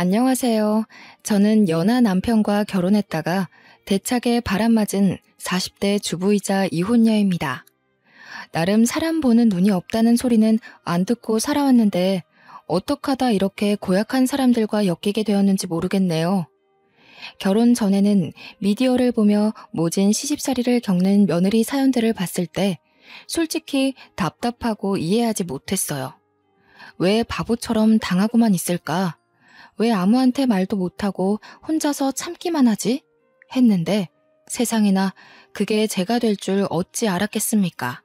안녕하세요. 저는 연하 남편과 결혼했다가 대차게 바람맞은 40대 주부이자 이혼녀입니다. 나름 사람 보는 눈이 없다는 소리는 안 듣고 살아왔는데 어떡하다 이렇게 고약한 사람들과 엮이게 되었는지 모르겠네요. 결혼 전에는 미디어를 보며 모진 시집살이를 겪는 며느리 사연들을 봤을 때 솔직히 답답하고 이해하지 못했어요. 왜 바보처럼 당하고만 있을까? 왜 아무한테 말도 못하고 혼자서 참기만 하지? 했는데 세상에나 그게 제가 될 줄 어찌 알았겠습니까?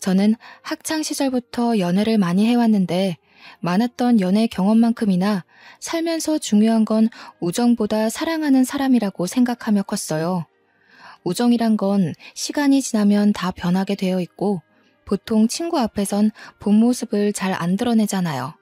저는 학창 시절부터 연애를 많이 해왔는데 많았던 연애 경험만큼이나 살면서 중요한 건 우정보다 사랑하는 사람이라고 생각하며 컸어요. 우정이란 건 시간이 지나면 다 변하게 되어 있고 보통 친구 앞에선 본 모습을 잘 안 드러내잖아요.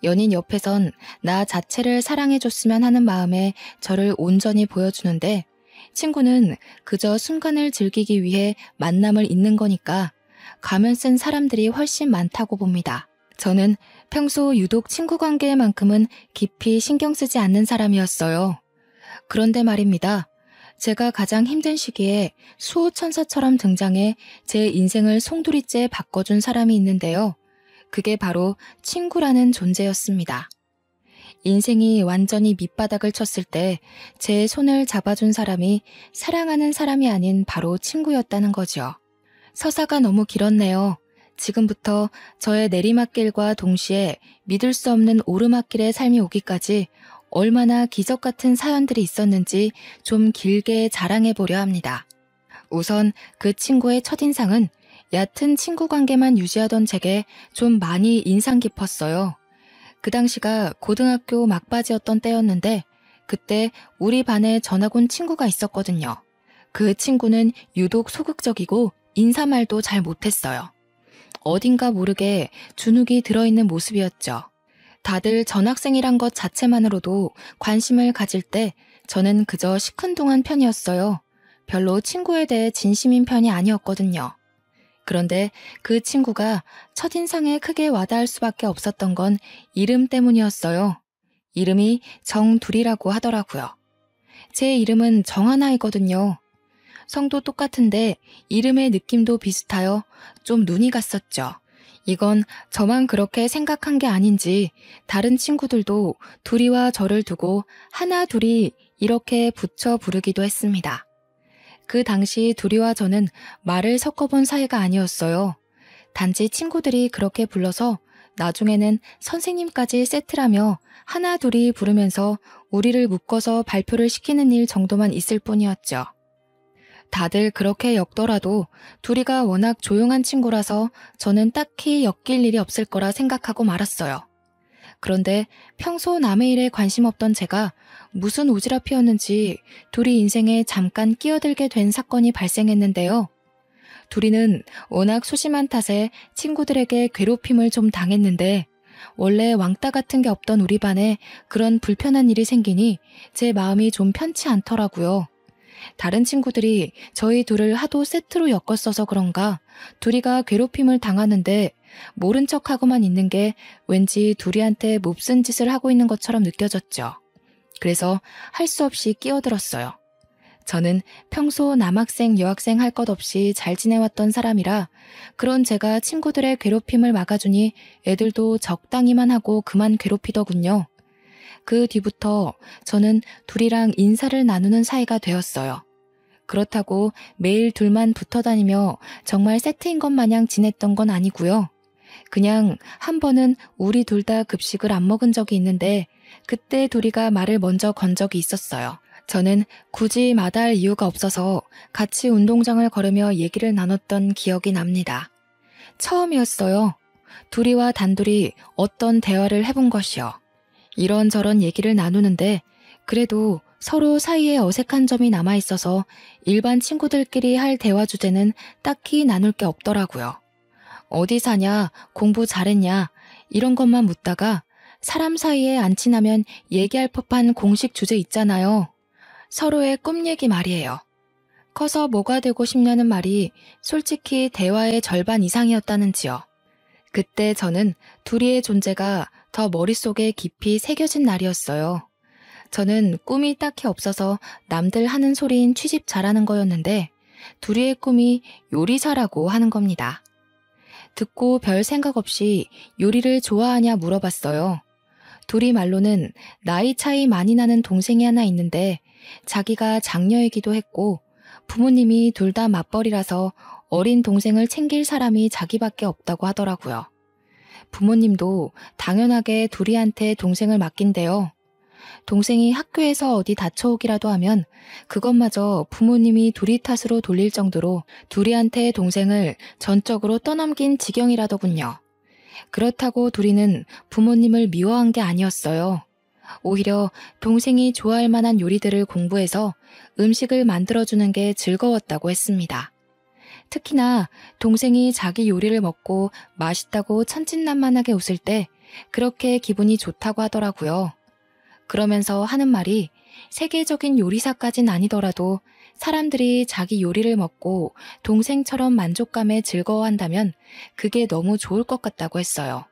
연인 옆에선 나 자체를 사랑해줬으면 하는 마음에 저를 온전히 보여주는데 친구는 그저 순간을 즐기기 위해 만남을 잇는 거니까 가면 쓴 사람들이 훨씬 많다고 봅니다. 저는 평소 유독 친구 관계만큼은 깊이 신경 쓰지 않는 사람이었어요. 그런데 말입니다. 제가 가장 힘든 시기에 수호천사처럼 등장해 제 인생을 송두리째 바꿔준 사람이 있는데요. 그게 바로 친구라는 존재였습니다. 인생이 완전히 밑바닥을 쳤을 때 제 손을 잡아준 사람이 사랑하는 사람이 아닌 바로 친구였다는 거죠. 서사가 너무 길었네요. 지금부터 저의 내리막길과 동시에 믿을 수 없는 오르막길의 삶이 오기까지 얼마나 기적 같은 사연들이 있었는지 좀 길게 자랑해보려 합니다. 우선 그 친구의 첫인상은 얕은 친구 관계만 유지하던 제게 좀 많이 인상 깊었어요. 그 당시가 고등학교 막바지였던 때였는데 그때 우리 반에 전학 온 친구가 있었거든요. 그 친구는 유독 소극적이고 인사말도 잘 못했어요. 어딘가 모르게 주눅이 들어있는 모습이었죠. 다들 전학생이란 것 자체만으로도 관심을 가질 때 저는 그저 시큰둥한 편이었어요. 별로 친구에 대해 진심인 편이 아니었거든요. 그런데 그 친구가 첫인상에 크게 와닿을 수밖에 없었던 건 이름 때문이었어요. 이름이 정둘이라고 하더라고요. 제 이름은 정하나이거든요. 성도 똑같은데 이름의 느낌도 비슷하여 좀 눈이 갔었죠. 이건 저만 그렇게 생각한 게 아닌지 다른 친구들도 둘이와 저를 두고 하나 둘이 이렇게 붙여 부르기도 했습니다. 그 당시 둘이와 저는 말을 섞어본 사이가 아니었어요. 단지 친구들이 그렇게 불러서 나중에는 선생님까지 세트라며 하나 둘이 부르면서 우리를 묶어서 발표를 시키는 일 정도만 있을 뿐이었죠. 다들 그렇게 엮더라도 둘이가 워낙 조용한 친구라서 저는 딱히 엮일 일이 없을 거라 생각하고 말았어요. 그런데 평소 남의 일에 관심 없던 제가 무슨 오지랖이었는지 둘이 인생에 잠깐 끼어들게 된 사건이 발생했는데요. 둘이는 워낙 소심한 탓에 친구들에게 괴롭힘을 좀 당했는데 원래 왕따 같은 게 없던 우리 반에 그런 불편한 일이 생기니 제 마음이 좀 편치 않더라고요. 다른 친구들이 저희 둘을 하도 세트로 엮었어서 그런가 둘이가 괴롭힘을 당하는데 모른 척하고만 있는 게 왠지 둘이한테 몹쓴 짓을 하고 있는 것처럼 느껴졌죠. 그래서 할 수 없이 끼어들었어요. 저는 평소 남학생, 여학생 할 것 없이 잘 지내왔던 사람이라 그런 제가 친구들의 괴롭힘을 막아주니 애들도 적당히만 하고 그만 괴롭히더군요. 그 뒤부터 저는 둘이랑 인사를 나누는 사이가 되었어요. 그렇다고 매일 둘만 붙어 다니며 정말 세트인 것 마냥 지냈던 건 아니고요. 그냥 한 번은 우리 둘 다 급식을 안 먹은 적이 있는데 그때 둘이가 말을 먼저 건 적이 있었어요. 저는 굳이 마다할 이유가 없어서 같이 운동장을 걸으며 얘기를 나눴던 기억이 납니다. 처음이었어요. 둘이와 단둘이 어떤 대화를 해본 것이요. 이런저런 얘기를 나누는데 그래도 서로 사이에 어색한 점이 남아있어서 일반 친구들끼리 할 대화 주제는 딱히 나눌 게 없더라고요. 어디 사냐, 공부 잘했냐 이런 것만 묻다가 사람 사이에 안 친하면 얘기할 법한 공식 주제 있잖아요. 서로의 꿈 얘기 말이에요. 커서 뭐가 되고 싶냐는 말이 솔직히 대화의 절반 이상이었다는지요. 그때 저는 둘이의 존재가 더 머릿속에 깊이 새겨진 날이었어요. 저는 꿈이 딱히 없어서 남들 하는 소리인 취집 잘하는 거였는데 둘이의 꿈이 요리사라고 하는 겁니다. 듣고 별 생각 없이 요리를 좋아하냐 물어봤어요. 둘이 말로는 나이 차이 많이 나는 동생이 하나 있는데 자기가 장녀이기도 했고 부모님이 둘 다 맞벌이라서 어린 동생을 챙길 사람이 자기밖에 없다고 하더라고요. 부모님도 당연하게 둘이한테 동생을 맡긴대요. 동생이 학교에서 어디 다쳐오기라도 하면 그것마저 부모님이 둘이 탓으로 돌릴 정도로 둘이한테 동생을 전적으로 떠넘긴 지경이라더군요. 그렇다고 둘이는 부모님을 미워한 게 아니었어요. 오히려 동생이 좋아할 만한 요리들을 공부해서 음식을 만들어주는 게 즐거웠다고 했습니다. 특히나 동생이 자기 요리를 먹고 맛있다고 천진난만하게 웃을 때 그렇게 기분이 좋다고 하더라고요. 그러면서 하는 말이 세계적인 요리사까진 아니더라도 사람들이 자기 요리를 먹고 동생처럼 만족감에 즐거워한다면 그게 너무 좋을 것 같다고 했어요.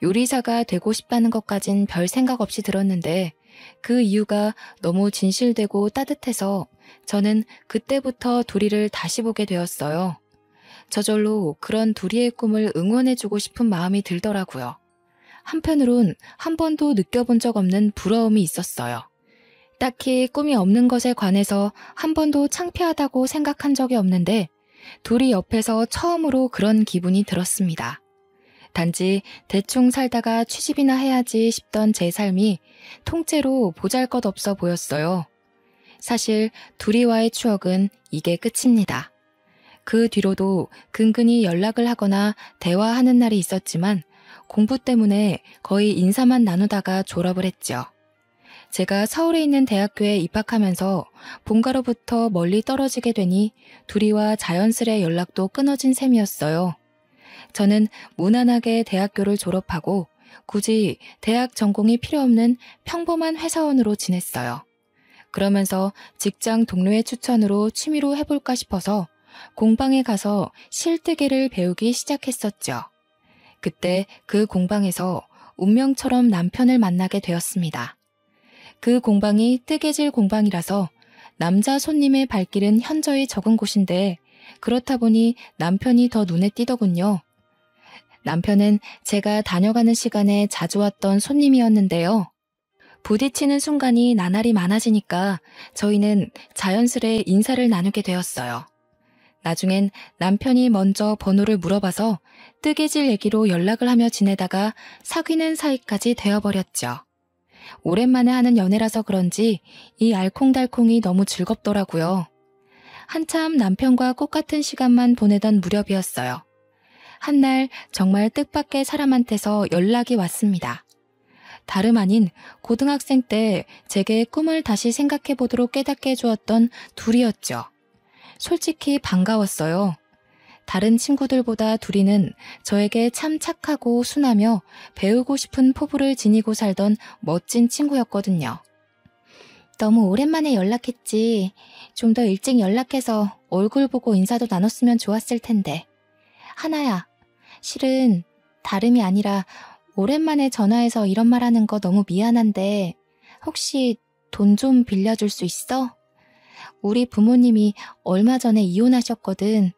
요리사가 되고 싶다는 것까진 별 생각 없이 들었는데 그 이유가 너무 진실되고 따뜻해서 저는 그때부터 둘이를 다시 보게 되었어요. 저절로 그런 둘이의 꿈을 응원해주고 싶은 마음이 들더라고요. 한편으론 한 번도 느껴본 적 없는 부러움이 있었어요. 딱히 꿈이 없는 것에 관해서 한 번도 창피하다고 생각한 적이 없는데 둘이 옆에서 처음으로 그런 기분이 들었습니다. 단지 대충 살다가 취직이나 해야지 싶던 제 삶이 통째로 보잘것없어 보였어요. 사실 둘이와의 추억은 이게 끝입니다. 그 뒤로도 근근히 연락을 하거나 대화하는 날이 있었지만 공부 때문에 거의 인사만 나누다가 졸업을 했죠. 제가 서울에 있는 대학교에 입학하면서 본가로부터 멀리 떨어지게 되니 둘이와 자연스레 연락도 끊어진 셈이었어요. 저는 무난하게 대학교를 졸업하고 굳이 대학 전공이 필요 없는 평범한 회사원으로 지냈어요. 그러면서 직장 동료의 추천으로 취미로 해볼까 싶어서 공방에 가서 실뜨개를 배우기 시작했었죠. 그때 그 공방에서 운명처럼 남편을 만나게 되었습니다. 그 공방이 뜨개질 공방이라서 남자 손님의 발길은 현저히 적은 곳인데 그렇다 보니 남편이 더 눈에 띄더군요. 남편은 제가 다녀가는 시간에 자주 왔던 손님이었는데요. 부딪히는 순간이 나날이 많아지니까 저희는 자연스레 인사를 나누게 되었어요. 나중엔 남편이 먼저 번호를 물어봐서 뜨개질 얘기로 연락을 하며 지내다가 사귀는 사이까지 되어버렸죠. 오랜만에 하는 연애라서 그런지 이 알콩달콩이 너무 즐겁더라고요. 한참 남편과 꽃같은 시간만 보내던 무렵이었어요. 한날 정말 뜻밖의 사람한테서 연락이 왔습니다. 다름 아닌 고등학생 때 제게 꿈을 다시 생각해보도록 깨닫게 해주었던 둘이었죠. 솔직히 반가웠어요. 다른 친구들보다 둘이는 저에게 참 착하고 순하며 배우고 싶은 포부를 지니고 살던 멋진 친구였거든요. 너무 오랜만에 연락했지. 좀 더 일찍 연락해서 얼굴 보고 인사도 나눴으면 좋았을 텐데. 하나야, 실은 다름이 아니라 오랜만에 전화해서 이런 말 하는 거 너무 미안한데 혹시 돈 좀 빌려줄 수 있어? 우리 부모님이 얼마 전에 이혼하셨거든.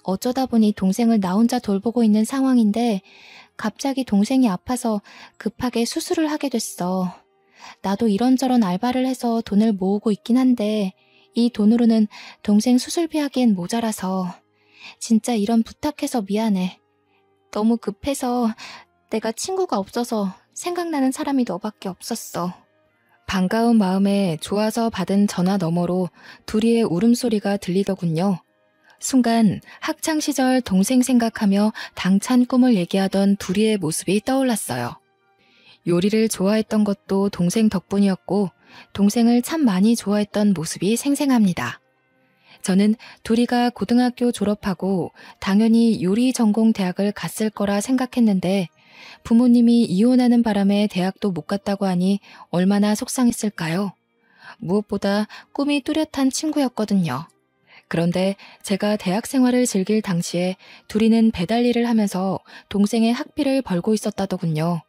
어쩌다 보니 동생을 나 혼자 돌보고 있는 상황인데 갑자기 동생이 아파서 급하게 수술을 하게 됐어. 나도 이런저런 알바를 해서 돈을 모으고 있긴 한데 이 돈으로는 동생 수술비 하기엔 모자라서 진짜 이런 부탁해서 미안해. 너무 급해서 내가 친구가 없어서 생각나는 사람이 너밖에 없었어. 반가운 마음에 좋아서 받은 전화 너머로 둘이의 울음소리가 들리더군요. 순간 학창시절 동생 생각하며 당찬 꿈을 얘기하던 둘이의 모습이 떠올랐어요. 요리를 좋아했던 것도 동생 덕분이었고 동생을 참 많이 좋아했던 모습이 생생합니다. 저는 둘이가 고등학교 졸업하고 당연히 요리 전공 대학을 갔을 거라 생각했는데 부모님이 이혼하는 바람에 대학도 못 갔다고 하니 얼마나 속상했을까요? 무엇보다 꿈이 뚜렷한 친구였거든요. 그런데 제가 대학 생활을 즐길 당시에 둘이는 배달 일을 하면서 동생의 학비를 벌고 있었다더군요.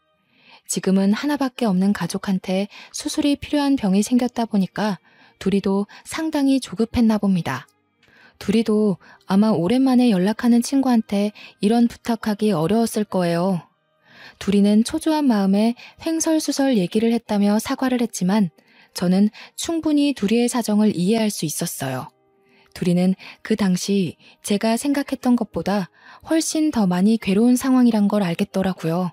지금은 하나밖에 없는 가족한테 수술이 필요한 병이 생겼다 보니까 둘이도 상당히 조급했나 봅니다. 둘이도 아마 오랜만에 연락하는 친구한테 이런 부탁하기 어려웠을 거예요. 둘이는 초조한 마음에 횡설수설 얘기를 했다며 사과를 했지만 저는 충분히 둘이의 사정을 이해할 수 있었어요. 둘이는 그 당시 제가 생각했던 것보다 훨씬 더 많이 괴로운 상황이란 걸 알겠더라고요.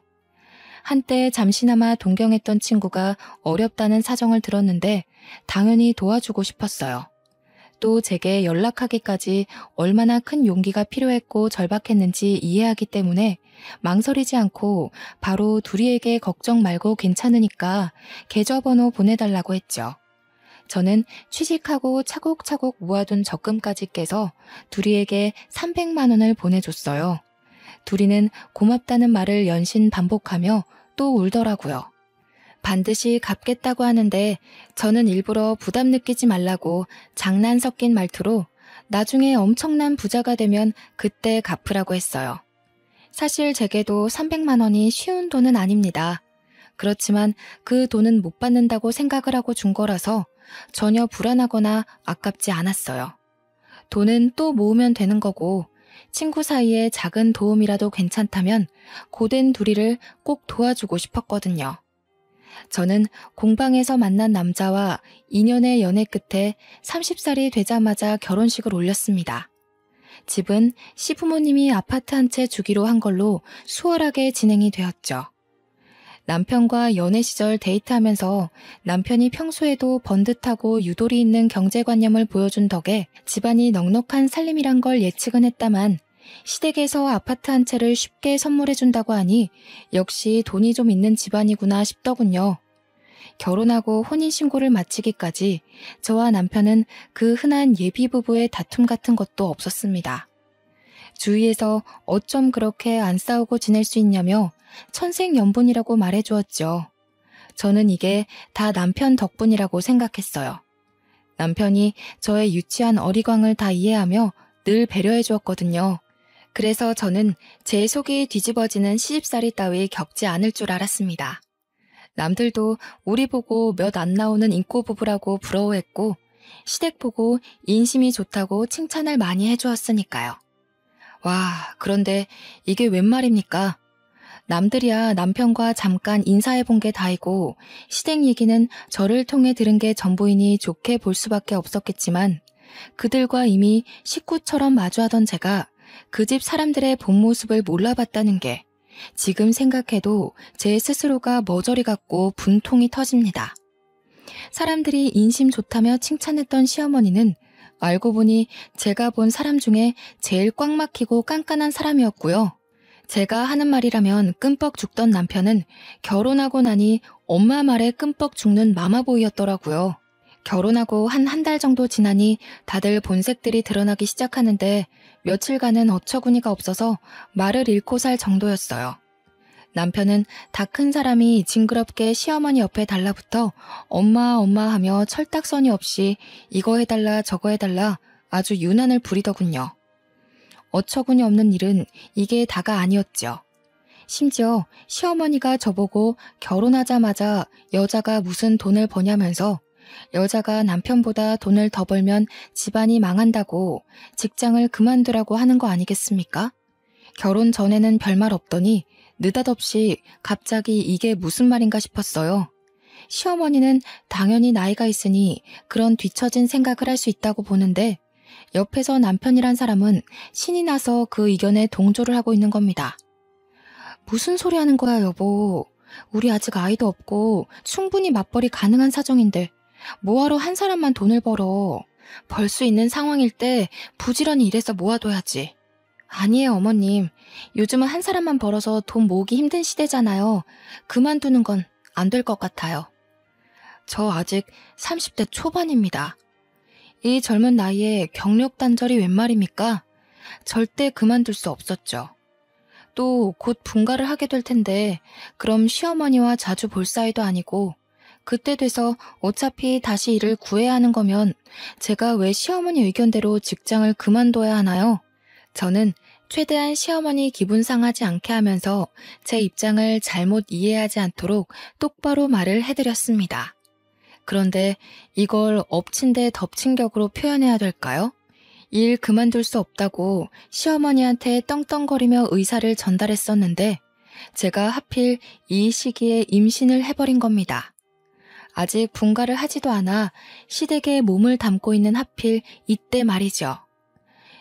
한때 잠시나마 동경했던 친구가 어렵다는 사정을 들었는데 당연히 도와주고 싶었어요. 또 제게 연락하기까지 얼마나 큰 용기가 필요했고 절박했는지 이해하기 때문에 망설이지 않고 바로 둘이에게 걱정 말고 괜찮으니까 계좌번호 보내달라고 했죠. 저는 취직하고 차곡차곡 모아둔 적금까지 깨서 둘이에게 300만 원을 보내줬어요. 둘이는 고맙다는 말을 연신 반복하며 또 울더라고요. 반드시 갚겠다고 하는데 저는 일부러 부담 느끼지 말라고 장난 섞인 말투로 나중에 엄청난 부자가 되면 그때 갚으라고 했어요. 사실 제게도 300만 원이 쉬운 돈은 아닙니다. 그렇지만 그 돈은 못 받는다고 생각을 하고 준 거라서 전혀 불안하거나 아깝지 않았어요. 돈은 또 모으면 되는 거고 친구 사이에 작은 도움이라도 괜찮다면 고된 둘이를 꼭 도와주고 싶었거든요. 저는 공방에서 만난 남자와 2년의 연애 끝에 30살이 되자마자 결혼식을 올렸습니다. 집은 시부모님이 아파트 한 채 주기로 한 걸로 수월하게 진행이 되었죠. 남편과 연애 시절 데이트하면서 남편이 평소에도 번듯하고 유도리 있는 경제관념을 보여준 덕에 집안이 넉넉한 살림이란 걸 예측은 했다만 시댁에서 아파트 한 채를 쉽게 선물해준다고 하니 역시 돈이 좀 있는 집안이구나 싶더군요. 결혼하고 혼인신고를 마치기까지 저와 남편은 그 흔한 예비부부의 다툼 같은 것도 없었습니다. 주위에서 어쩜 그렇게 안 싸우고 지낼 수 있냐며 천생연분이라고 말해주었죠. 저는 이게 다 남편 덕분이라고 생각했어요. 남편이 저의 유치한 어리광을 다 이해하며 늘 배려해 주었거든요. 그래서 저는 제 속이 뒤집어지는 시집살이 따위 겪지 않을 줄 알았습니다. 남들도 우리 보고 몇 안 나오는 인꼬 부부라고 부러워했고 시댁 보고 인심이 좋다고 칭찬을 많이 해주었으니까요. 와, 그런데 이게 웬 말입니까? 남들이야 남편과 잠깐 인사해본 게 다이고 시댁 얘기는 저를 통해 들은 게 전부이니 좋게 볼 수밖에 없었겠지만 그들과 이미 식구처럼 마주하던 제가 그 집 사람들의 본 모습을 몰라봤다는 게 지금 생각해도 제 스스로가 머저리 같고 분통이 터집니다. 사람들이 인심 좋다며 칭찬했던 시어머니는 알고 보니 제가 본 사람 중에 제일 꽉 막히고 깐깐한 사람이었고요. 제가 하는 말이라면 끔뻑 죽던 남편은 결혼하고 나니 엄마 말에 끔뻑 죽는 마마보이였더라고요. 결혼하고 한 달 정도 지나니 다들 본색들이 드러나기 시작하는데 며칠간은 어처구니가 없어서 말을 잃고 살 정도였어요. 남편은 다 큰 사람이 징그럽게 시어머니 옆에 달라붙어 엄마 엄마 하며 철딱서니 없이 이거 해달라 저거 해달라 아주 유난을 부리더군요. 어처구니 없는 일은 이게 다가 아니었죠. 심지어 시어머니가 저보고 결혼하자마자 여자가 무슨 돈을 버냐면서 여자가 남편보다 돈을 더 벌면 집안이 망한다고 직장을 그만두라고 하는 거 아니겠습니까? 결혼 전에는 별말 없더니 느닷없이 갑자기 이게 무슨 말인가 싶었어요. 시어머니는 당연히 나이가 있으니 그런 뒤처진 생각을 할 수 있다고 보는데 옆에서 남편이란 사람은 신이 나서 그 의견에 동조를 하고 있는 겁니다. 무슨 소리 하는 거야, 여보. 우리 아직 아이도 없고 충분히 맞벌이 가능한 사정인데 뭐하러 한 사람만 돈을 벌어. 벌 수 있는 상황일 때 부지런히 일해서 모아둬야지. 아니에요, 어머님. 요즘은 한 사람만 벌어서 돈 모으기 힘든 시대잖아요. 그만두는 건 안 될 것 같아요. 저 아직 30대 초반입니다. 이 젊은 나이에 경력 단절이 웬 말입니까? 절대 그만둘 수 없었죠. 또 곧 분가를 하게 될 텐데 그럼 시어머니와 자주 볼 사이도 아니고 그때 돼서 어차피 다시 일을 구해야 하는 거면 제가 왜 시어머니 의견대로 직장을 그만둬야 하나요? 저는 최대한 시어머니 기분 상하지 않게 하면서 제 입장을 잘못 이해하지 않도록 똑바로 말을 해드렸습니다. 그런데 이걸 엎친 데 덮친 격으로 표현해야 될까요? 일 그만둘 수 없다고 시어머니한테 떵떵거리며 의사를 전달했었는데 제가 하필 이 시기에 임신을 해버린 겁니다. 아직 분가를 하지도 않아 시댁에 몸을 담고 있는 하필 이때 말이죠.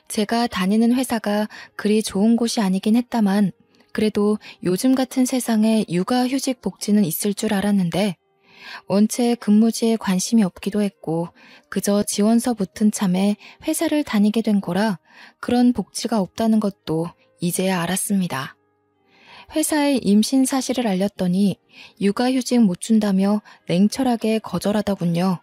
제가 다니는 회사가 그리 좋은 곳이 아니긴 했다만 그래도 요즘 같은 세상에 육아휴직 복지는 있을 줄 알았는데 원체 근무지에 관심이 없기도 했고 그저 지원서 붙은 참에 회사를 다니게 된 거라 그런 복지가 없다는 것도 이제야 알았습니다. 회사에 임신 사실을 알렸더니 육아휴직 못 준다며 냉철하게 거절하더군요.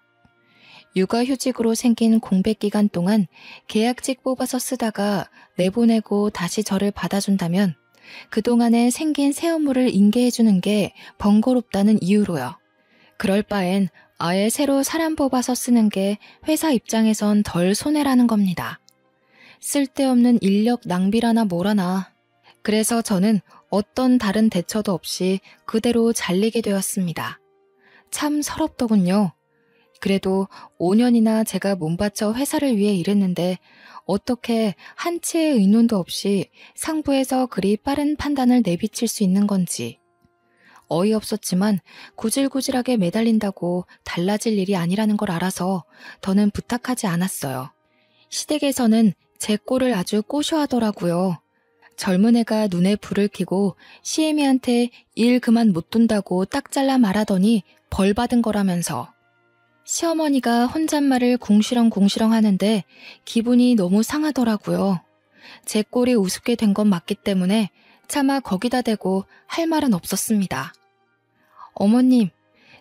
육아휴직으로 생긴 공백기간 동안 계약직 뽑아서 쓰다가 내보내고 다시 저를 받아준다면 그동안에 생긴 새 업무를 인계해주는 게 번거롭다는 이유로요. 그럴 바엔 아예 새로 사람 뽑아서 쓰는 게 회사 입장에선 덜 손해라는 겁니다. 쓸데없는 인력 낭비라나 뭐라나. 그래서 저는 어떤 다른 대처도 없이 그대로 잘리게 되었습니다. 참 서럽더군요. 그래도 5년이나 제가 몸바쳐 회사를 위해 일했는데 어떻게 한치의 의논도 없이 상부에서 그리 빠른 판단을 내비칠 수 있는 건지. 어이없었지만 구질구질하게 매달린다고 달라질 일이 아니라는 걸 알아서 더는 부탁하지 않았어요. 시댁에서는 제 꼴을 아주 꼬셔하더라고요. 젊은 애가 눈에 불을 켜고 시애미한테 일 그만 못 둔다고 딱 잘라 말하더니 벌 받은 거라면서. 시어머니가 혼잣말을 궁시렁궁시렁 하는데 기분이 너무 상하더라고요. 제 꼴이 우습게 된 건 맞기 때문에 차마 거기다 대고 할 말은 없었습니다. 어머님,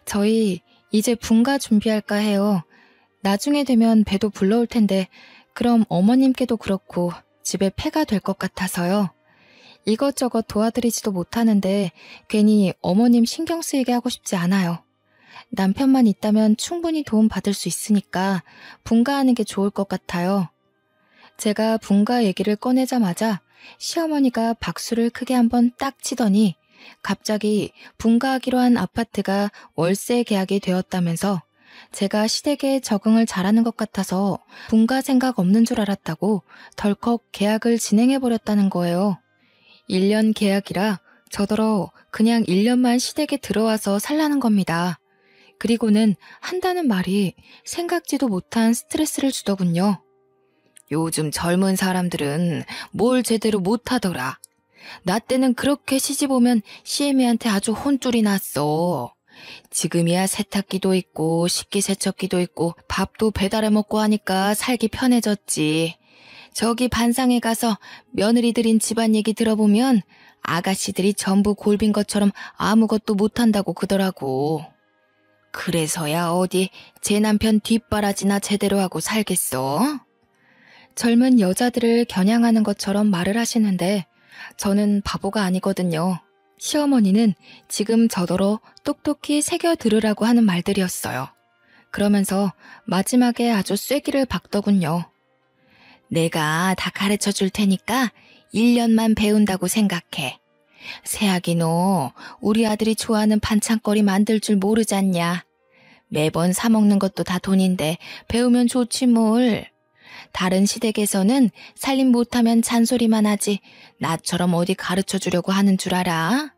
저희 이제 분가 준비할까 해요. 나중에 되면 배도 불러올 텐데 그럼 어머님께도 그렇고 집에 폐가 될 것 같아서요. 이것저것 도와드리지도 못하는데 괜히 어머님 신경 쓰이게 하고 싶지 않아요. 남편만 있다면 충분히 도움 받을 수 있으니까 분가하는 게 좋을 것 같아요. 제가 분가 얘기를 꺼내자마자 시어머니가 박수를 크게 한번 딱 치더니 갑자기 분가하기로 한 아파트가 월세 계약이 되었다면서 제가 시댁에 적응을 잘하는 것 같아서 분가 생각 없는 줄 알았다고 덜컥 계약을 진행해버렸다는 거예요. 1년 계약이라 저더러 그냥 1년만 시댁에 들어와서 살라는 겁니다. 그리고는 한다는 말이 생각지도 못한 스트레스를 주더군요. 요즘 젊은 사람들은 뭘 제대로 못하더라. 나 때는 그렇게 시집 오면 시애미한테 아주 혼쭐이 났어. 지금이야 세탁기도 있고 식기세척기도 있고 밥도 배달해 먹고 하니까 살기 편해졌지. 저기 반상에 가서 며느리들인 집안 얘기 들어보면 아가씨들이 전부 골빈 것처럼 아무것도 못한다고 그러더라고. 그래서야 어디 제 남편 뒷바라지나 제대로 하고 살겠어? 젊은 여자들을 겨냥하는 것처럼 말을 하시는데 저는 바보가 아니거든요. 시어머니는 지금 저더러 똑똑히 새겨 들으라고 하는 말들이었어요. 그러면서 마지막에 아주 쐐기를 박더군요. 내가 다 가르쳐 줄 테니까 1년만 배운다고 생각해. 새아기 너 우리 아들이 좋아하는 반찬거리 만들 줄 모르잖냐. 매번 사 먹는 것도 다 돈인데 배우면 좋지 뭘. 다른 시댁에서는 살림 못하면 잔소리만 하지 나처럼 어디 가르쳐 주려고 하는 줄 알아?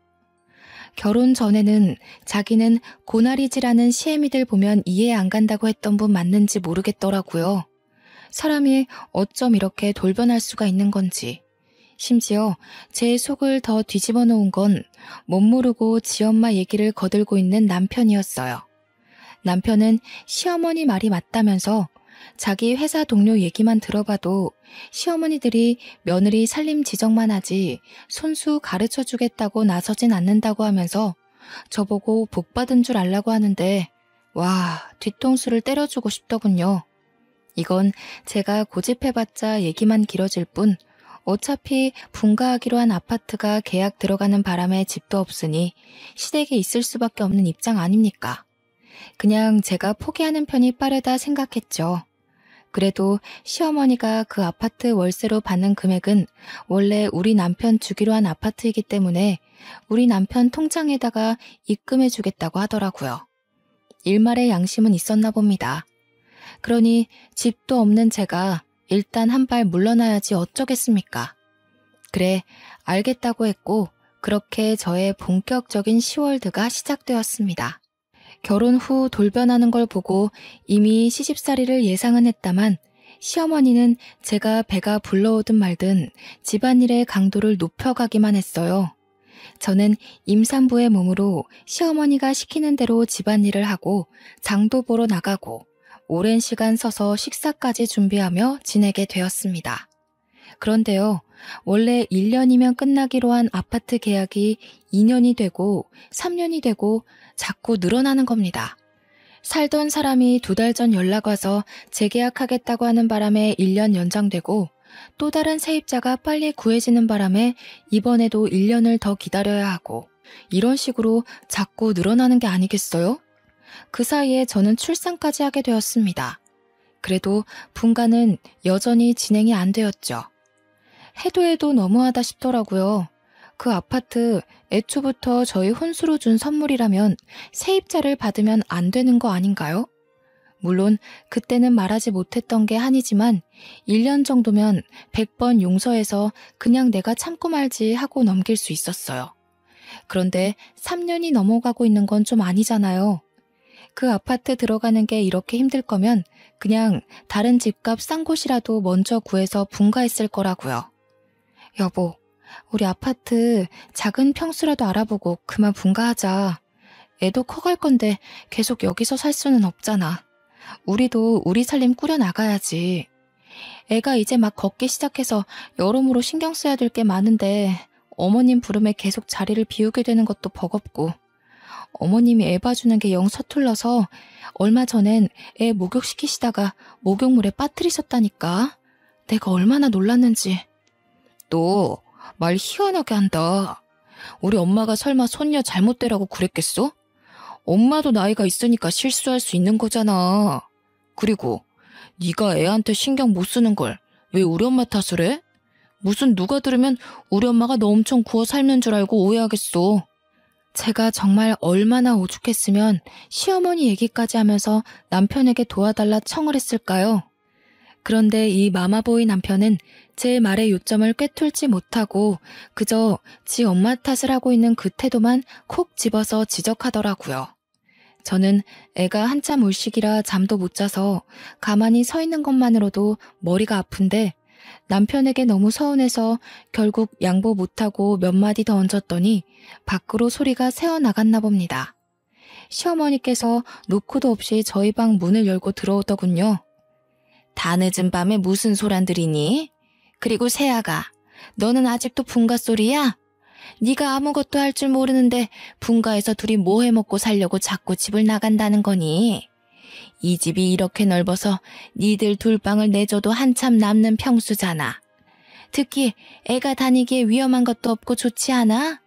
결혼 전에는 자기는 고나리지라는 시애미들 보면 이해 안 간다고 했던 분 맞는지 모르겠더라고요. 사람이 어쩜 이렇게 돌변할 수가 있는 건지. 심지어 제 속을 더 뒤집어 놓은 건 못 모르고 지엄마 얘기를 거들고 있는 남편이었어요. 남편은 시어머니 말이 맞다면서 자기 회사 동료 얘기만 들어봐도 시어머니들이 며느리 살림 지적만 하지 손수 가르쳐 주겠다고 나서진 않는다고 하면서 저보고 복 받은 줄 알라고 하는데 와, 뒤통수를 때려주고 싶더군요. 이건 제가 고집해봤자 얘기만 길어질 뿐 어차피 분가하기로 한 아파트가 계약 들어가는 바람에 집도 없으니 시댁에 있을 수밖에 없는 입장 아닙니까? 그냥 제가 포기하는 편이 빠르다 생각했죠. 그래도 시어머니가 그 아파트 월세로 받는 금액은 원래 우리 남편 주기로 한 아파트이기 때문에 우리 남편 통장에다가 입금해 주겠다고 하더라고요. 일말의 양심은 있었나 봅니다. 그러니 집도 없는 제가 일단 한 발 물러나야지 어쩌겠습니까? 그래, 알겠다고 했고 그렇게 저의 본격적인 시월드가 시작되었습니다. 결혼 후 돌변하는 걸 보고 이미 시집살이를 예상은 했다만 시어머니는 제가 배가 불러오든 말든 집안일의 강도를 높여가기만 했어요. 저는 임산부의 몸으로 시어머니가 시키는 대로 집안일을 하고 장도 보러 나가고 오랜 시간 서서 식사까지 준비하며 지내게 되었습니다. 그런데요, 원래 1년이면 끝나기로 한 아파트 계약이 2년이 되고 3년이 되고 자꾸 늘어나는 겁니다. 살던 사람이 2달 전 연락 와서 재계약하겠다고 하는 바람에 1년 연장되고 또 다른 세입자가 빨리 구해지는 바람에 이번에도 1년을 더 기다려야 하고 이런 식으로 자꾸 늘어나는 게 아니겠어요? 그 사이에 저는 출산까지 하게 되었습니다. 그래도 분가는 여전히 진행이 안 되었죠. 해도 너무하다 싶더라고요. 그 아파트 애초부터 저희 혼수로 준 선물이라면 세입자를 받으면 안 되는 거 아닌가요? 물론 그때는 말하지 못했던 게 한이지만 1년 정도면 100번 용서해서 그냥 내가 참고 말지 하고 넘길 수 있었어요. 그런데 3년이 넘어가고 있는 건 좀 아니잖아요. 그 아파트 들어가는 게 이렇게 힘들 거면 그냥 다른 집값 싼 곳이라도 먼저 구해서 분가했을 거라고요. 여보, 우리 아파트 작은 평수라도 알아보고 그만 분가하자. 애도 커갈 건데 계속 여기서 살 수는 없잖아. 우리도 우리 살림 꾸려나가야지. 애가 이제 막 걷기 시작해서 여러모로 신경 써야 될 게 많은데 어머님 부름에 계속 자리를 비우게 되는 것도 버겁고 어머님이 애 봐주는 게 영 서툴러서 얼마 전엔 애 목욕시키시다가 목욕물에 빠뜨리셨다니까. 내가 얼마나 놀랐는지. 너 말 희한하게 한다. 우리 엄마가 설마 손녀 잘못되라고 그랬겠어? 엄마도 나이가 있으니까 실수할 수 있는 거잖아. 그리고 네가 애한테 신경 못 쓰는 걸 왜 우리 엄마 탓을 해? 무슨 누가 들으면 우리 엄마가 너 엄청 구워 삶는 줄 알고 오해하겠어. 제가 정말 얼마나 오죽했으면 시어머니 얘기까지 하면서 남편에게 도와달라 청을 했을까요? 그런데 이 마마보이 남편은 제 말의 요점을 꿰뚫지 못하고 그저 지 엄마 탓을 하고 있는 그 태도만 콕 집어서 지적하더라고요. 저는 애가 한참 울 시기라 잠도 못 자서 가만히 서 있는 것만으로도 머리가 아픈데 남편에게 너무 서운해서 결국 양보 못하고 몇 마디 더 얹었더니 밖으로 소리가 새어나갔나 봅니다. 시어머니께서 노크도 없이 저희 방 문을 열고 들어오더군요. 다 늦은 밤에 무슨 소란들이니? 그리고 세아가, 너는 아직도 분가 소리야? 네가 아무것도 할 줄 모르는데 분가에서 둘이 뭐 해먹고 살려고 자꾸 집을 나간다는 거니? 이 집이 이렇게 넓어서 니들 둘 방을 내줘도 한참 남는 평수잖아. 특히 애가 다니기에 위험한 것도 없고 좋지 않아?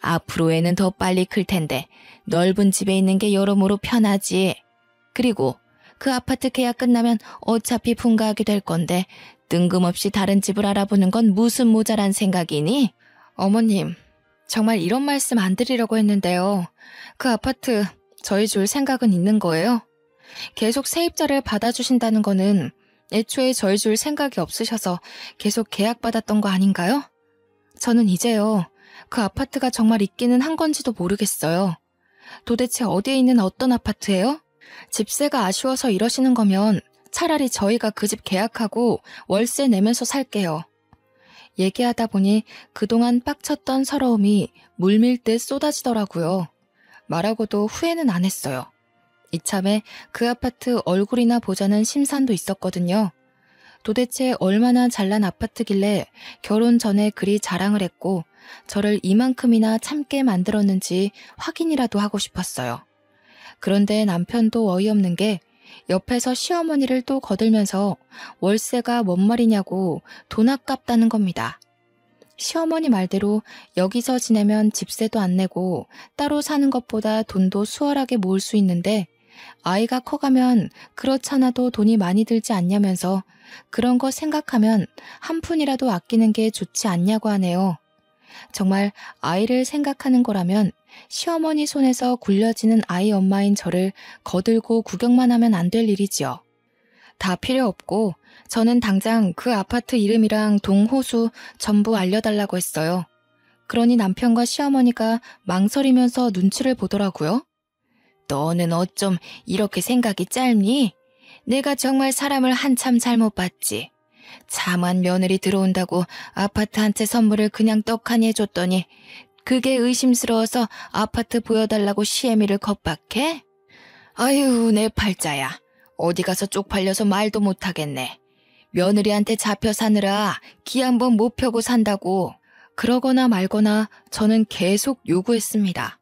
앞으로 애는 더 빨리 클 텐데 넓은 집에 있는 게 여러모로 편하지. 그리고 그 아파트 계약 끝나면 어차피 분가하게 될 건데 뜬금없이 다른 집을 알아보는 건 무슨 모자란 생각이니? 어머님, 정말 이런 말씀 안 드리려고 했는데요. 그 아파트 저희 줄 생각은 있는 거예요? 계속 세입자를 받아주신다는 거는 애초에 저희 줄 생각이 없으셔서 계속 계약받았던 거 아닌가요? 저는 이제요, 그 아파트가 정말 있기는 한 건지도 모르겠어요. 도대체 어디에 있는 어떤 아파트예요? 집세가 아쉬워서 이러시는 거면 차라리 저희가 그 집 계약하고 월세 내면서 살게요. 얘기하다 보니 그동안 빡쳤던 서러움이 물밀듯 쏟아지더라고요. 말하고도 후회는 안 했어요. 이참에 그 아파트 얼굴이나 보자는 심산도 있었거든요. 도대체 얼마나 잘난 아파트길래 결혼 전에 그리 자랑을 했고 저를 이만큼이나 참게 만들었는지 확인이라도 하고 싶었어요. 그런데 남편도 어이없는 게 옆에서 시어머니를 또 거들면서 월세가 뭔 말이냐고 돈 아깝다는 겁니다. 시어머니 말대로 여기서 지내면 집세도 안 내고 따로 사는 것보다 돈도 수월하게 모을 수 있는데 아이가 커가면 그렇잖아도 돈이 많이 들지 않냐면서 그런 거 생각하면 한 푼이라도 아끼는 게 좋지 않냐고 하네요. 정말 아이를 생각하는 거라면 시어머니 손에서 굴려지는 아이 엄마인 저를 거들고 구경만 하면 안 될 일이지요. 다 필요 없고 저는 당장 그 아파트 이름이랑 동호수 전부 알려달라고 했어요. 그러니 남편과 시어머니가 망설이면서 눈치를 보더라고요. 너는 어쩜 이렇게 생각이 짧니? 내가 정말 사람을 한참 잘못 봤지. 참한 며느리 들어온다고 아파트 한 채 선물을 그냥 떡하니 해줬더니 그게 의심스러워서 아파트 보여달라고 시애미를 겁박해? 아유, 내 팔자야. 어디 가서 쪽팔려서 말도 못하겠네. 며느리한테 잡혀 사느라 기 한 번 못 펴고 산다고. 그러거나 말거나 저는 계속 요구했습니다.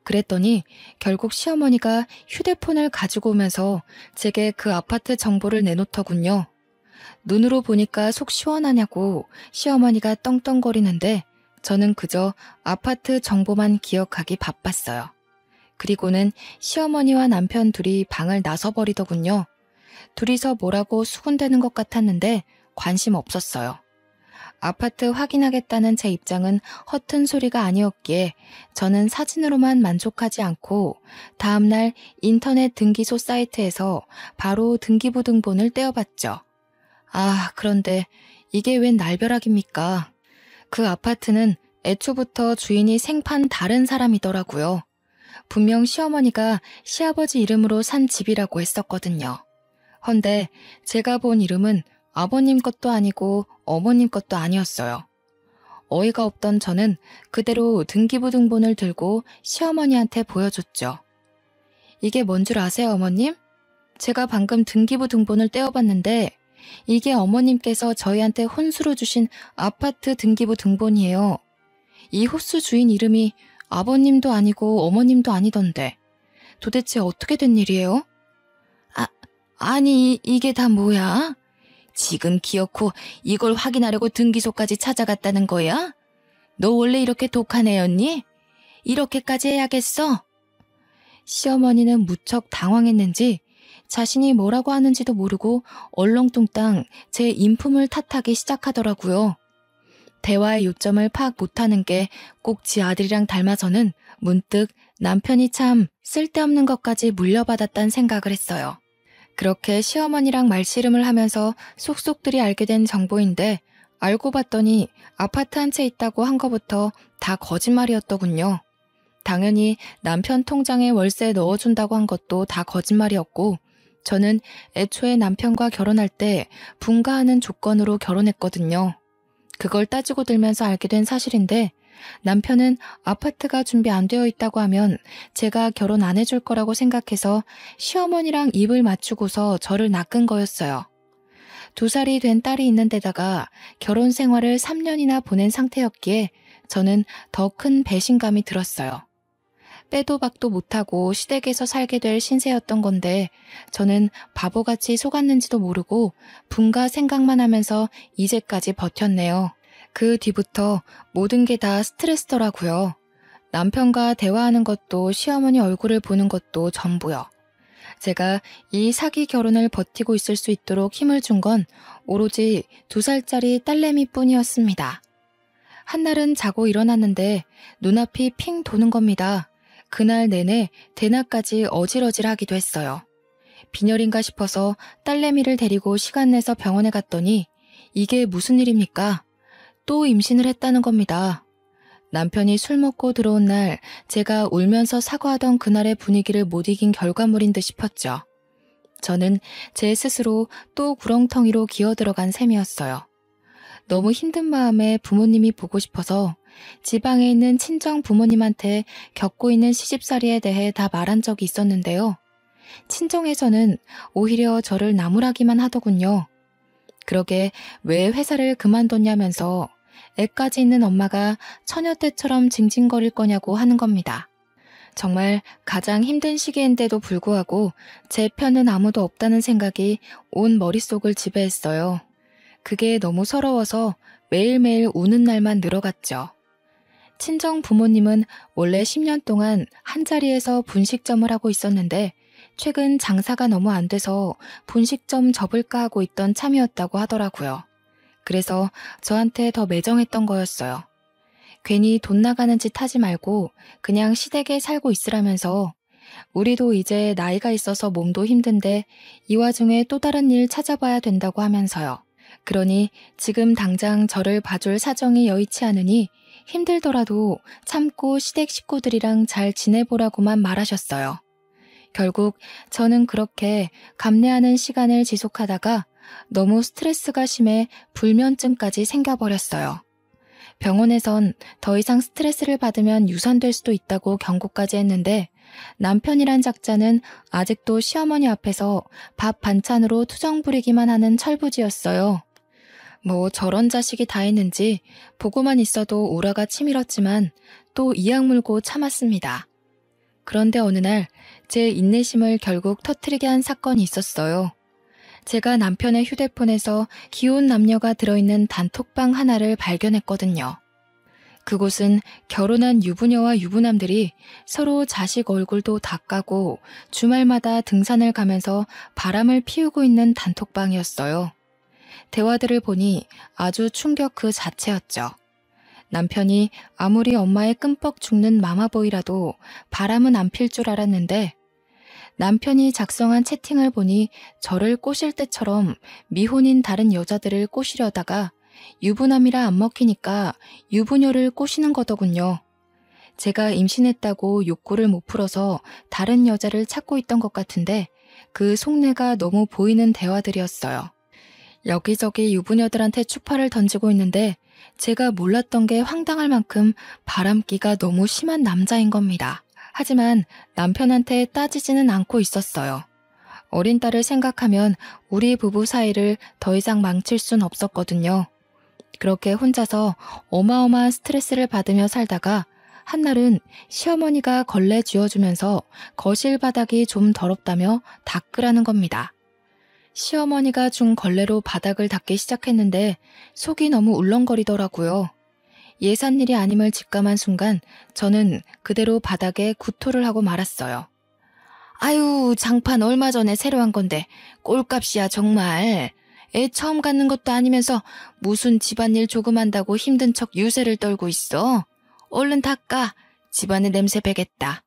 그랬더니 결국 시어머니가 휴대폰을 가지고 오면서 제게 그 아파트 정보를 내놓더군요. 눈으로 보니까 속 시원하냐고 시어머니가 떵떵거리는데 저는 그저 아파트 정보만 기억하기 바빴어요. 그리고는 시어머니와 남편 둘이 방을 나서버리더군요. 둘이서 뭐라고 수군대는 것 같았는데 관심 없었어요. 아파트 확인하겠다는 제 입장은 허튼 소리가 아니었기에 저는 사진으로만 만족하지 않고 다음날 인터넷 등기소 사이트에서 바로 등기부 등본을 떼어봤죠. 아, 그런데 이게 웬 날벼락입니까? 그 아파트는 애초부터 주인이 생판 다른 사람이더라고요. 분명 시어머니가 시아버지 이름으로 산 집이라고 했었거든요. 헌데 제가 본 이름은 아버님 것도 아니고 어머님 것도 아니었어요. 어이가 없던 저는 그대로 등기부 등본을 들고 시어머니한테 보여줬죠. 이게 뭔 줄 아세요, 어머님? 제가 방금 등기부 등본을 떼어봤는데 이게 어머님께서 저희한테 혼수로 주신 아파트 등기부 등본이에요. 이 호수 주인 이름이 아버님도 아니고 어머님도 아니던데 도대체 어떻게 된 일이에요? 아니 이게 다 뭐야? 지금 기어코 이걸 확인하려고 등기소까지 찾아갔다는 거야? 너 원래 이렇게 독한 애였니? 이렇게까지 해야겠어? 시어머니는 무척 당황했는지 자신이 뭐라고 하는지도 모르고 얼렁뚱땅 제 인품을 탓하기 시작하더라고요. 대화의 요점을 파악 못하는 게 꼭 지 아들이랑 닮아서는 문득 남편이 참 쓸데없는 것까지 물려받았단 생각을 했어요. 그렇게 시어머니랑 말씨름을 하면서 속속들이 알게 된 정보인데 알고 봤더니 아파트 한 채 있다고 한 거부터 다 거짓말이었더군요. 당연히 남편 통장에 월세 넣어준다고 한 것도 다 거짓말이었고 저는 애초에 남편과 결혼할 때 분가하는 조건으로 결혼했거든요. 그걸 따지고 들면서 알게 된 사실인데 남편은 아파트가 준비 안 되어 있다고 하면 제가 결혼 안 해줄 거라고 생각해서 시어머니랑 입을 맞추고서 저를 낚은 거였어요. 2살이 된 딸이 있는 데다가 결혼 생활을 3년이나 보낸 상태였기에 저는 더 큰 배신감이 들었어요. 빼도 박도 못하고 시댁에서 살게 될 신세였던 건데 저는 바보같이 속았는지도 모르고 분가 생각만 하면서 이제까지 버텼네요. 그 뒤부터 모든 게 다 스트레스더라고요. 남편과 대화하는 것도 시어머니 얼굴을 보는 것도 전부요. 제가 이 사기 결혼을 버티고 있을 수 있도록 힘을 준 건 오로지 2살짜리 딸내미 뿐이었습니다. 한날은 자고 일어났는데 눈앞이 핑 도는 겁니다. 그날 내내 대낮까지 어질어질하기도 했어요. 빈혈인가 싶어서 딸내미를 데리고 시간 내서 병원에 갔더니 이게 무슨 일입니까? 또 임신을 했다는 겁니다. 남편이 술 먹고 들어온 날 제가 울면서 사과하던 그날의 분위기를 못 이긴 결과물인 듯 싶었죠. 저는 제 스스로 또 구렁텅이로 기어들어간 셈이었어요. 너무 힘든 마음에 부모님이 보고 싶어서 지방에 있는 친정 부모님한테 겪고 있는 시집살이에 대해 다 말한 적이 있었는데요. 친정에서는 오히려 저를 나무라기만 하더군요. 그러게 왜 회사를 그만뒀냐면서 애까지 있는 엄마가 처녀 때처럼 징징거릴 거냐고 하는 겁니다. 정말 가장 힘든 시기인데도 불구하고 제 편은 아무도 없다는 생각이 온 머릿속을 지배했어요. 그게 너무 서러워서 매일매일 우는 날만 늘어갔죠. 친정 부모님은 원래 10년 동안 한자리에서 분식점을 하고 있었는데 최근 장사가 너무 안 돼서 분식점 접을까 하고 있던 참이었다고 하더라고요. 그래서 저한테 더 매정했던 거였어요. 괜히 돈 나가는 짓 하지 말고 그냥 시댁에 살고 있으라면서 우리도 이제 나이가 있어서 몸도 힘든데 이 와중에 또 다른 일 찾아봐야 된다고 하면서요. 그러니 지금 당장 저를 봐줄 사정이 여의치 않으니 힘들더라도 참고 시댁 식구들이랑 잘 지내보라고만 말하셨어요. 결국 저는 그렇게 감내하는 시간을 지속하다가 너무 스트레스가 심해 불면증까지 생겨버렸어요. 병원에선 더 이상 스트레스를 받으면 유산될 수도 있다고 경고까지 했는데 남편이란 작자는 아직도 시어머니 앞에서 밥 반찬으로 투정 부리기만 하는 철부지였어요. 뭐 저런 자식이 다 있는지 보고만 있어도 오라가 치밀었지만 또 이악 물고 참았습니다. 그런데 어느 날 제 인내심을 결국 터뜨리게 한 사건이 있었어요. 제가 남편의 휴대폰에서 기혼 남녀가 들어있는 단톡방 하나를 발견했거든요. 그곳은 결혼한 유부녀와 유부남들이 서로 자식 얼굴도 다 까고 주말마다 등산을 가면서 바람을 피우고 있는 단톡방이었어요. 대화들을 보니 아주 충격 그 자체였죠. 남편이 아무리 엄마의 끔뻑 죽는 마마보이라도 바람은 안 필 줄 알았는데 남편이 작성한 채팅을 보니 저를 꼬실 때처럼 미혼인 다른 여자들을 꼬시려다가 유부남이라 안 먹히니까 유부녀를 꼬시는 거더군요. 제가 임신했다고 욕구를 못 풀어서 다른 여자를 찾고 있던 것 같은데 그 속내가 너무 보이는 대화들이었어요. 여기저기 유부녀들한테 추파를 던지고 있는데 제가 몰랐던 게 황당할 만큼 바람기가 너무 심한 남자인 겁니다. 하지만 남편한테 따지지는 않고 있었어요. 어린 딸을 생각하면 우리 부부 사이를 더 이상 망칠 순 없었거든요. 그렇게 혼자서 어마어마한 스트레스를 받으며 살다가 한날은 시어머니가 걸레 쥐어주면서 거실 바닥이 좀 더럽다며 닦으라는 겁니다. 시어머니가 준 걸레로 바닥을 닦기 시작했는데 속이 너무 울렁거리더라고요. 예산 일이 아님을 직감한 순간 저는 그대로 바닥에 구토를 하고 말았어요. 아유, 장판 얼마 전에 새로 한 건데 꼴값이야 정말. 애 처음 갖는 것도 아니면서 무슨 집안일 조금 한다고 힘든 척 유세를 떨고 있어. 얼른 닦아. 집안에 냄새 배겠다.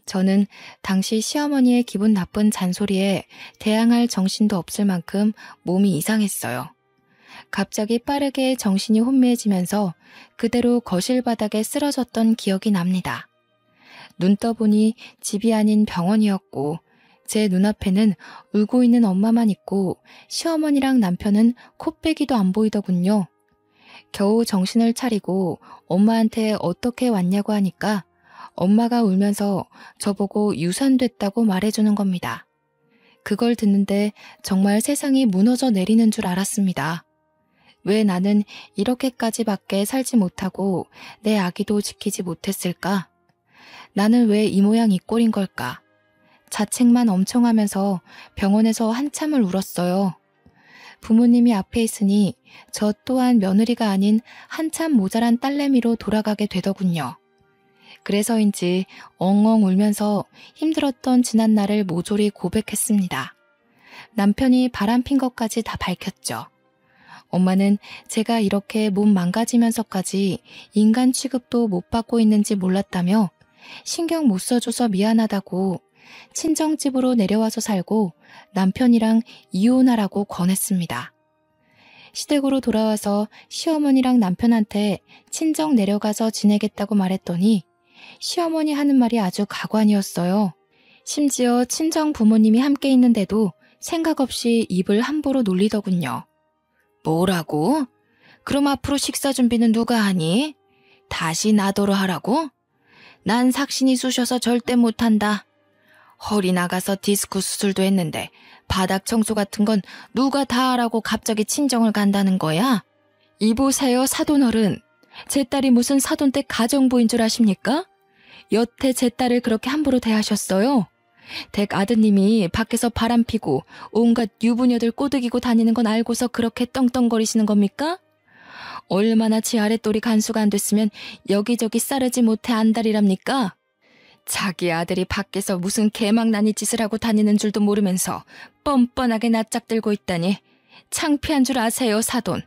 저는 당시 시어머니의 기분 나쁜 잔소리에 대항할 정신도 없을 만큼 몸이 이상했어요. 갑자기 빠르게 정신이 혼미해지면서 그대로 거실 바닥에 쓰러졌던 기억이 납니다. 눈 떠보니 집이 아닌 병원이었고 제 눈앞에는 울고 있는 엄마만 있고 시어머니랑 남편은 코빼기도 안 보이더군요. 겨우 정신을 차리고 엄마한테 어떻게 왔냐고 하니까 엄마가 울면서 저보고 유산됐다고 말해주는 겁니다. 그걸 듣는데 정말 세상이 무너져 내리는 줄 알았습니다. 왜 나는 이렇게까지밖에 살지 못하고 내 아기도 지키지 못했을까? 나는 왜 이 모양 이 꼴인 걸까? 자책만 엄청 하면서 병원에서 한참을 울었어요. 부모님이 앞에 있으니 저 또한 며느리가 아닌 한참 모자란 딸내미로 돌아가게 되더군요. 그래서인지 엉엉 울면서 힘들었던 지난날을 모조리 고백했습니다. 남편이 바람핀 것까지 다 밝혔죠. 엄마는 제가 이렇게 몸 망가지면서까지 인간 취급도 못 받고 있는지 몰랐다며 신경 못 써줘서 미안하다고 친정집으로 내려와서 살고 남편이랑 이혼하라고 권했습니다. 시댁으로 돌아와서 시어머니랑 남편한테 친정 내려가서 지내겠다고 말했더니 시어머니 하는 말이 아주 가관이었어요. 심지어 친정 부모님이 함께 있는데도 생각 없이 입을 함부로 놀리더군요. 뭐라고? 그럼 앞으로 식사 준비는 누가 하니? 다시 나더러 하라고? 난 삭신이 쑤셔서 절대 못한다. 허리 나가서 디스크 수술도 했는데 바닥 청소 같은 건 누가 다 하라고 갑자기 친정을 간다는 거야? 이보세요 사돈어른. 제 딸이 무슨 사돈댁 가정부인 줄 아십니까? 여태 제 딸을 그렇게 함부로 대하셨어요? 댁 아드님이 밖에서 바람 피고 온갖 유부녀들 꼬드기고 다니는 건 알고서 그렇게 떵떵거리시는 겁니까? 얼마나 지 아랫돌이 간수가 안 됐으면 여기저기 싸르지 못해 안달이랍니까? 자기 아들이 밖에서 무슨 개망나니 짓을 하고 다니는 줄도 모르면서 뻔뻔하게 낯짝들고 있다니 창피한 줄 아세요, 사돈.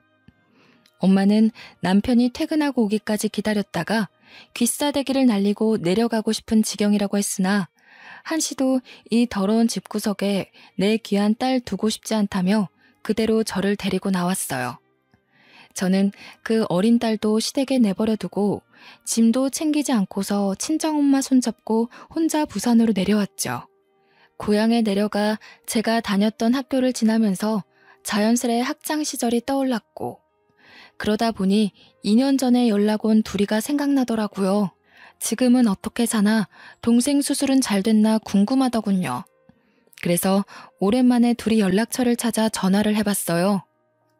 엄마는 남편이 퇴근하고 오기까지 기다렸다가 귀싸대기를 날리고 내려가고 싶은 지경이라고 했으나 한시도 이 더러운 집구석에 내 귀한 딸 두고 싶지 않다며 그대로 저를 데리고 나왔어요. 저는 그 어린 딸도 시댁에 내버려 두고 짐도 챙기지 않고서 친정엄마 손잡고 혼자 부산으로 내려왔죠. 고향에 내려가 제가 다녔던 학교를 지나면서 자연스레 학창 시절이 떠올랐고 그러다 보니 2년 전에 연락 온 둘이가 생각나더라고요. 지금은 어떻게 사나 동생 수술은 잘 됐나 궁금하더군요. 그래서 오랜만에 둘이 연락처를 찾아 전화를 해봤어요.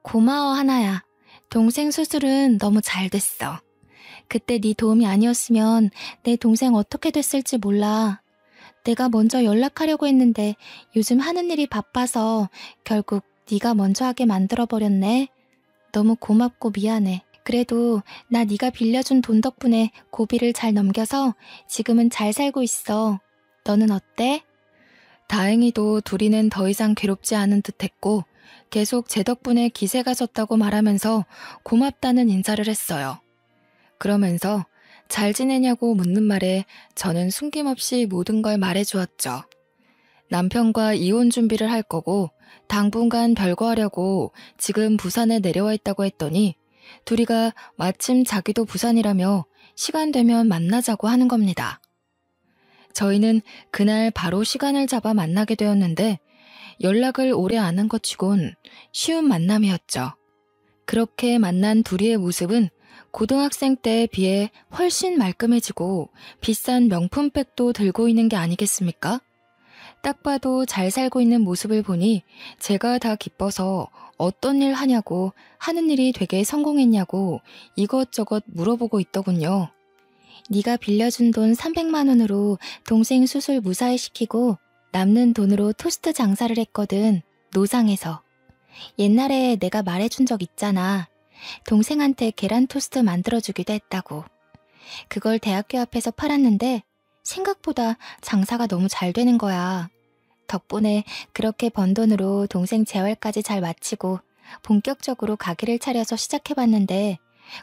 고마워 하나야. 동생 수술은 너무 잘 됐어. 그때 네 도움이 아니었으면 내 동생 어떻게 됐을지 몰라. 내가 먼저 연락하려고 했는데 요즘 하는 일이 바빠서 결국 네가 먼저 하게 만들어버렸네. 너무 고맙고 미안해. 그래도 나 네가 빌려준 돈 덕분에 고비를 잘 넘겨서 지금은 잘 살고 있어. 너는 어때? 다행히도 둘이는 더 이상 괴롭지 않은 듯했고 계속 제 덕분에 기세가 졌다고 말하면서 고맙다는 인사를 했어요. 그러면서 잘 지내냐고 묻는 말에 저는 숨김없이 모든 걸 말해주었죠. 남편과 이혼 준비를 할 거고 당분간 별거하려고 지금 부산에 내려와 있다고 했더니 둘이가 마침 자기도 부산이라며 시간 되면 만나자고 하는 겁니다. 저희는 그날 바로 시간을 잡아 만나게 되었는데 연락을 오래 안 한 것 치곤 쉬운 만남이었죠. 그렇게 만난 둘이의 모습은 고등학생 때에 비해 훨씬 말끔해지고 비싼 명품백도 들고 있는 게 아니겠습니까? 딱 봐도 잘 살고 있는 모습을 보니 제가 다 기뻐서 어떤 일 하냐고 하는 일이 되게 성공했냐고 이것저것 물어보고 있더군요. 네가 빌려준 돈 300만 원으로 동생 수술 무사히 시키고 남는 돈으로 토스트 장사를 했거든. 노상에서. 옛날에 내가 말해준 적 있잖아. 동생한테 계란 토스트 만들어주기도 했다고. 그걸 대학교 앞에서 팔았는데 생각보다 장사가 너무 잘 되는 거야. 덕분에 그렇게 번 돈으로 동생 재활까지 잘 마치고 본격적으로 가게를 차려서 시작해봤는데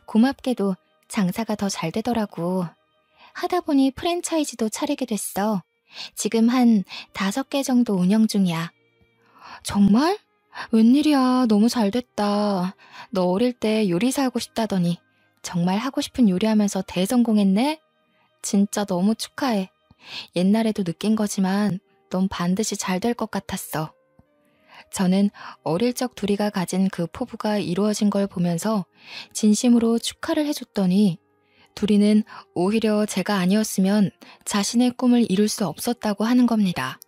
고맙게도 장사가 더 잘 되더라고. 하다 보니 프랜차이즈도 차리게 됐어. 지금 한 5개 정도 운영 중이야. 정말? 웬일이야. 너무 잘 됐다. 너 어릴 때 요리사 하고 싶다더니 정말 하고 싶은 요리하면서 대성공했네? 진짜 너무 축하해. 옛날에도 느낀 거지만 넌 반드시 잘 될 것 같았어. 저는 어릴 적 둘이가 가진 그 포부가 이루어진 걸 보면서 진심으로 축하를 해줬더니 둘이는 오히려 제가 아니었으면 자신의 꿈을 이룰 수 없었다고 하는 겁니다.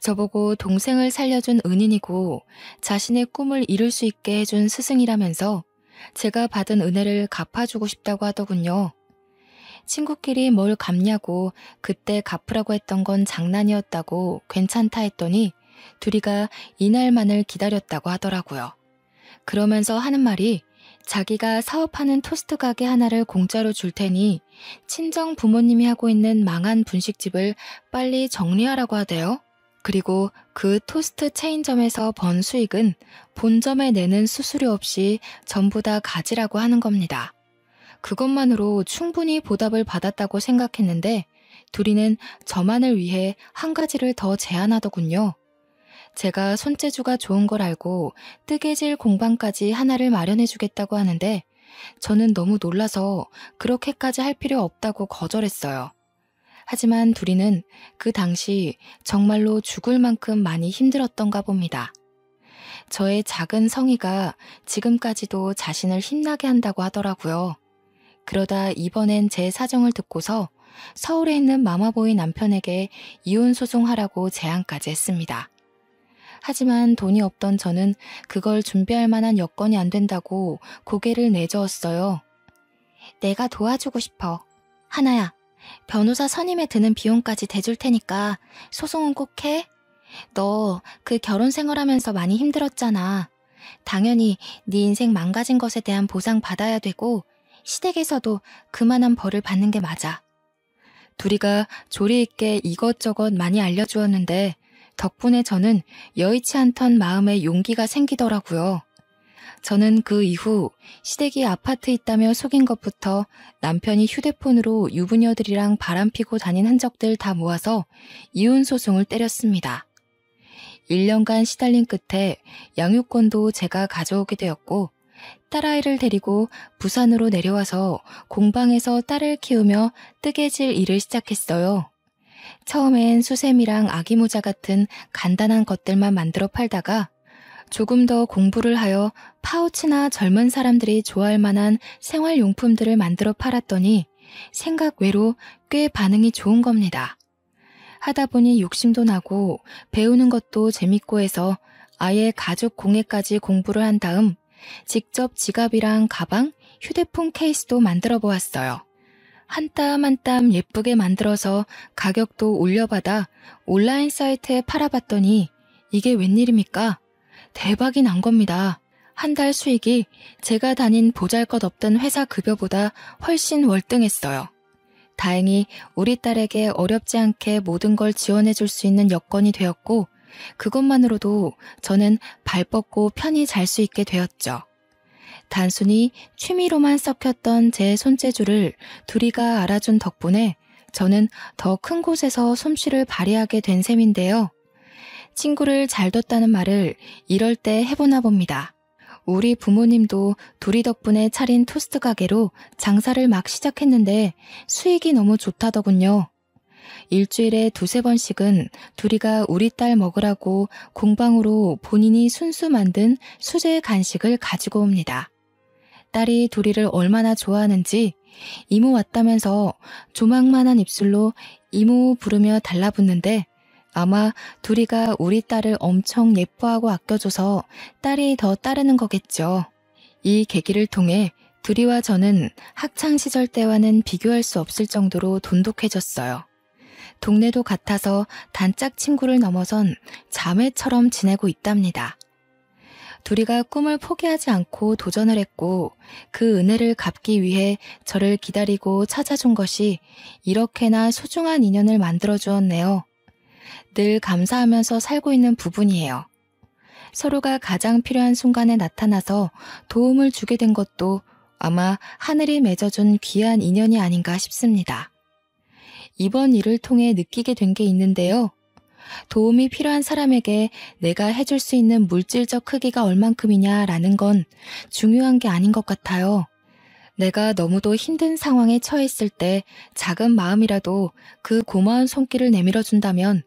저보고 동생을 살려준 은인이고 자신의 꿈을 이룰 수 있게 해준 스승이라면서 제가 받은 은혜를 갚아주고 싶다고 하더군요. 친구끼리 뭘 갚냐고 그때 갚으라고 했던 건 장난이었다고 괜찮다 했더니 둘이가 이날만을 기다렸다고 하더라고요. 그러면서 하는 말이 자기가 사업하는 토스트 가게 하나를 공짜로 줄 테니 친정 부모님이 하고 있는 망한 분식집을 빨리 정리하라고 하대요. 그리고 그 토스트 체인점에서 번 수익은 본점에 내는 수수료 없이 전부 다 가지라고 하는 겁니다. 그것만으로 충분히 보답을 받았다고 생각했는데 둘이는 저만을 위해 한 가지를 더 제안하더군요. 제가 손재주가 좋은 걸 알고 뜨개질 공방까지 하나를 마련해주겠다고 하는데 저는 너무 놀라서 그렇게까지 할 필요 없다고 거절했어요. 하지만 둘이는 그 당시 정말로 죽을 만큼 많이 힘들었던가 봅니다. 저의 작은 성의가 지금까지도 자신을 힘나게 한다고 하더라고요. 그러다 이번엔 제 사정을 듣고서 서울에 있는 마마보이 남편에게 이혼 소송하라고 제안까지 했습니다. 하지만 돈이 없던 저는 그걸 준비할 만한 여건이 안 된다고 고개를 내저었어요. 내가 도와주고 싶어. 하나야, 변호사 선임에 드는 비용까지 대줄 테니까 소송은 꼭 해. 너 그 결혼 생활하면서 많이 힘들었잖아. 당연히 네 인생 망가진 것에 대한 보상 받아야 되고 시댁에서도 그만한 벌을 받는 게 맞아. 둘이가 조리 있게 이것저것 많이 알려주었는데 덕분에 저는 여의치 않던 마음에 용기가 생기더라고요. 저는 그 이후 시댁이 아파트 있다며 속인 것부터 남편이 휴대폰으로 유부녀들이랑 바람피고 다닌 흔적들 다 모아서 이혼소송을 때렸습니다. 1년간 시달린 끝에 양육권도 제가 가져오게 되었고 딸아이를 데리고 부산으로 내려와서 공방에서 딸을 키우며 뜨개질 일을 시작했어요. 처음엔 수세미랑 아기모자 같은 간단한 것들만 만들어 팔다가 조금 더 공부를 하여 파우치나 젊은 사람들이 좋아할 만한 생활용품들을 만들어 팔았더니 생각 외로 꽤 반응이 좋은 겁니다. 하다 보니 욕심도 나고 배우는 것도 재밌고 해서 아예 가죽 공예까지 공부를 한 다음 직접 지갑이랑 가방, 휴대폰 케이스도 만들어 보았어요. 한 땀 한 땀 예쁘게 만들어서 가격도 올려받아 온라인 사이트에 팔아봤더니 이게 웬일입니까? 대박이 난 겁니다. 한 달 수익이 제가 다닌 보잘것없던 회사 급여보다 훨씬 월등했어요. 다행히 우리 딸에게 어렵지 않게 모든 걸 지원해 줄 수 있는 여건이 되었고 그것만으로도 저는 발 뻗고 편히 잘 수 있게 되었죠. 단순히 취미로만 썩혔던 제 손재주를 둘이가 알아준 덕분에 저는 더 큰 곳에서 솜씨를 발휘하게 된 셈인데요. 친구를 잘 뒀다는 말을 이럴 때 해보나 봅니다. 우리 부모님도 둘이 덕분에 차린 토스트 가게로 장사를 막 시작했는데 수익이 너무 좋다더군요. 일주일에 2~3번씩은 둘이가 우리 딸 먹으라고 공방으로 본인이 순수 만든 수제 간식을 가지고 옵니다. 딸이 둘이를 얼마나 좋아하는지 이모 왔다면서 조망만한 입술로 이모 부르며 달라붙는데 아마 둘이가 우리 딸을 엄청 예뻐하고 아껴줘서 딸이 더 따르는 거겠죠. 이 계기를 통해 둘이와 저는 학창시절 때와는 비교할 수 없을 정도로 돈독해졌어요. 동네도 같아서 단짝 친구를 넘어선 자매처럼 지내고 있답니다. 둘이가 꿈을 포기하지 않고 도전을 했고 그 은혜를 갚기 위해 저를 기다리고 찾아준 것이 이렇게나 소중한 인연을 만들어 주었네요. 늘 감사하면서 살고 있는 부분이에요. 서로가 가장 필요한 순간에 나타나서 도움을 주게 된 것도 아마 하늘이 맺어준 귀한 인연이 아닌가 싶습니다. 이번 일을 통해 느끼게 된 게 있는데요. 도움이 필요한 사람에게 내가 해줄 수 있는 물질적 크기가 얼만큼이냐라는 건 중요한 게 아닌 것 같아요. 내가 너무도 힘든 상황에 처했을 때 작은 마음이라도 그 고마운 손길을 내밀어 준다면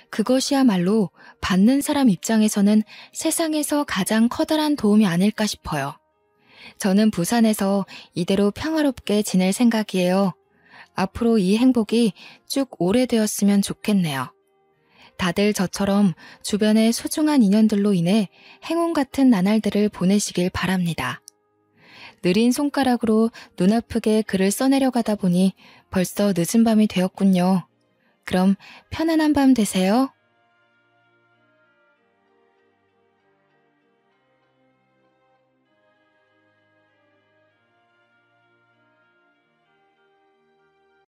그것이야말로 받는 사람 입장에서는 세상에서 가장 커다란 도움이 아닐까 싶어요. 저는 부산에서 이대로 평화롭게 지낼 생각이에요. 앞으로 이 행복이 쭉 오래되었으면 좋겠네요. 다들 저처럼 주변의 소중한 인연들로 인해 행운 같은 나날들을 보내시길 바랍니다. 느린 손가락으로 눈 아프게 글을 써내려가다 보니 벌써 늦은 밤이 되었군요. 그럼 편안한 밤 되세요.